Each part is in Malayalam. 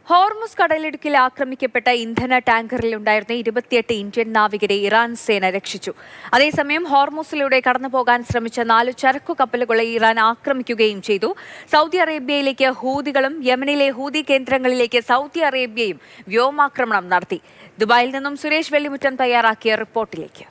ഹോർമുസ് കടലിടുക്കിൽ ആക്രമിക്കപ്പെട്ട ഇന്ധന ടാങ്കറിലുണ്ടായിരുന്ന 28 ഇന്ത്യൻ നാവികരെ ഇറാൻ സേന രക്ഷിച്ചു. അതേസമയം ഹോർമുസിലൂടെ കടന്നുപോകാൻ ശ്രമിച്ച 4 ചരക്കു കപ്പലുകളെ ഇറാൻ ആക്രമിക്കുകയും ചെയ്തു. സൗദി അറേബ്യയിലേക്ക് ഹൂതികളും യമനിലെ ഹൂതി കേന്ദ്രങ്ങളിലേക്ക് സൗദി അറേബ്യയും വ്യോമാക്രമണം നടത്തി. ദുബായിൽ നിന്നും സുരേഷ് വെള്ളിമുറ്റം തയ്യാറാക്കിയ റിപ്പോർട്ടിലേക്ക്.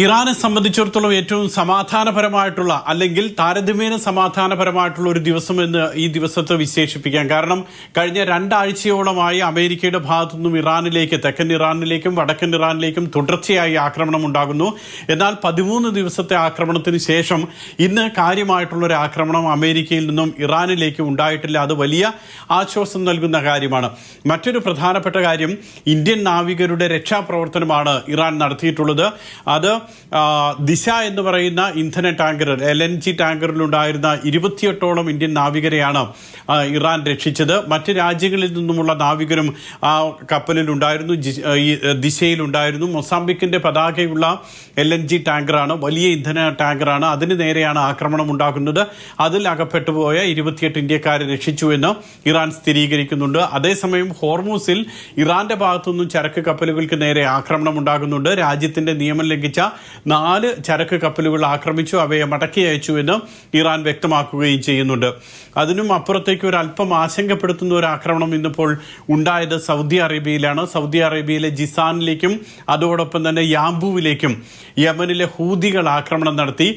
ഇറാനെ സംബന്ധിച്ചിടത്തോളം ഏറ്റവും സമാധാനപരമായിട്ടുള്ള അല്ലെങ്കിൽ താരതമ്യേന സമാധാനപരമായിട്ടുള്ള ഒരു ദിവസമെന്ന് ഈ ദിവസത്തെ വിശേഷിപ്പിക്കാം. കാരണം കഴിഞ്ഞ 2 ആഴ്ചയോളമായി അമേരിക്കയുടെ ഭാഗത്തുനിന്നും ഇറാനിലേക്ക്, തെക്കൻ ഇറാനിലേക്കും വടക്കൻ ഇറാനിലേക്കും തുടർച്ചയായി ആക്രമണം ഉണ്ടാകുന്നു. എന്നാൽ 13 ദിവസത്തെ ആക്രമണത്തിന് ശേഷം ഇന്ന് കാര്യമായിട്ടുള്ളൊരു ആക്രമണം അമേരിക്കയിൽ നിന്നും ഇറാനിലേക്ക് ഉണ്ടായിട്ടില്ല. അത് വലിയ ആശ്വാസം നൽകുന്ന കാര്യമാണ്. മറ്റൊരു പ്രധാനപ്പെട്ട കാര്യം, ഇന്ത്യൻ നാവികരുടെ രക്ഷാപ്രവർത്തനമാണ് ഇറാൻ നടത്തിയിട്ടുള്ളത്. അത് ദിശ എന്ന് പറയുന്ന ഇന്ധന ടാങ്കർ LNG ടാങ്കറിലുണ്ടായിരുന്ന 28ഓളം ഇന്ത്യൻ നാവികരെയാണ് ഇറാൻ രക്ഷിച്ചത്. മറ്റ് രാജ്യങ്ങളിൽ നിന്നുമുള്ള നാവികരും ആ കപ്പലിലുണ്ടായിരുന്നു, ദിശയിലുണ്ടായിരുന്നു. മൊസാംബിക്കിന്റെ പതാകയുള്ള LNG ടാങ്കറാണ്, വലിയ ഇന്ധന ടാങ്കറാണ്. അതിന് നേരെയാണ് ആക്രമണം ഉണ്ടാകുന്നത്. അതിൽ അകപ്പെട്ടുപോയ 28 ഇന്ത്യക്കാരെ രക്ഷിച്ചു എന്ന് ഇറാൻ സ്ഥിരീകരിക്കുന്നുണ്ട്. അതേസമയം ഹോർമൂസിൽ ഇറാന്റെ ഭാഗത്തുനിന്നും ചരക്ക് കപ്പലുകൾക്ക് നേരെ ആക്രമണം ഉണ്ടാകുന്നുണ്ട്. രാജ്യത്തിന്റെ നിയമം ലംഘിച്ച 4 ചരക്ക് കപ്പലുകൾ ആക്രമിച്ചു, അവയെ മടക്കി അയച്ചു എന്ന് ഇറാൻ വ്യക്തമാക്കുകയും ചെയ്യുന്നുണ്ട്. അതിനും അപ്പുറത്തേക്ക് ഒരു അല്പം ആശങ്കപ്പെടുത്തുന്ന ഒരു ആക്രമണം ഇന്നിപ്പോൾ ഉണ്ടായത് സൗദി അറേബ്യയിലാണ്. സൗദി അറേബ്യയിലെ ജിസാനിലേക്കും അതോടൊപ്പം തന്നെ യാംബുവിലേക്കും യമനിലെ ഹൂതികൾ ആക്രമണം നടത്തി.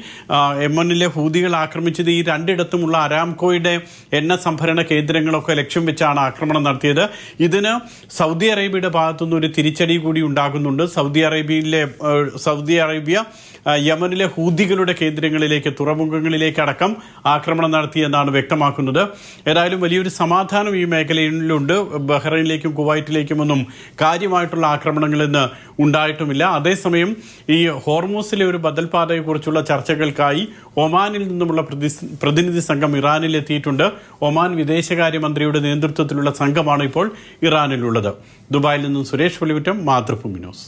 യമനിലെ ഹൂതികൾ ആക്രമിച്ചത് ഈ 2ഇടത്തുമുള്ള അരാംകോയുടെ എണ്ണ സംഭരണ കേന്ദ്രങ്ങളൊക്കെ ലക്ഷ്യം വെച്ചാണ് ആക്രമണം നടത്തിയത്. ഇതിന് സൗദി അറേബ്യയുടെ ഭാഗത്തുനിന്ന് ഒരു തിരിച്ചടി കൂടി ഉണ്ടാകുന്നുണ്ട്. സൗദി അറേബ്യ യമനിലെ ഹൂതികളുടെ കേന്ദ്രങ്ങളിലേക്ക്, തുറമുഖങ്ങളിലേക്ക് അടക്കം ആക്രമണം നടത്തിയെന്നാണ് വ്യക്തമാക്കുന്നത്. ഏതായാലും വലിയൊരു സമാധാനം ഈ മേഖലയിലുണ്ട്. ബഹ്റൈനിലേക്കും കുവൈറ്റിലേക്കുമൊന്നും കാര്യമായിട്ടുള്ള ആക്രമണങ്ങൾ ഇന്ന് ഉണ്ടായിട്ടുമില്ല. അതേസമയം ഈ ഹോർമൂസിലെ ഒരു ബദൽ പാതയെക്കുറിച്ചുള്ള ചർച്ചകൾക്കായി ഒമാനിൽ നിന്നുമുള്ള പ്രതിനിധി സംഘം ഇറാനിൽ എത്തിയിട്ടുണ്ട്. ഒമാൻ വിദേശകാര്യമന്ത്രിയുടെ നേതൃത്വത്തിലുള്ള സംഘമാണ് ഇപ്പോൾ ഇറാനിലുള്ളത്. ദുബായിൽ നിന്നും സുരേഷ് വെള്ളിമുറ്റം, മാതൃഭൂമി ന്യൂസ്.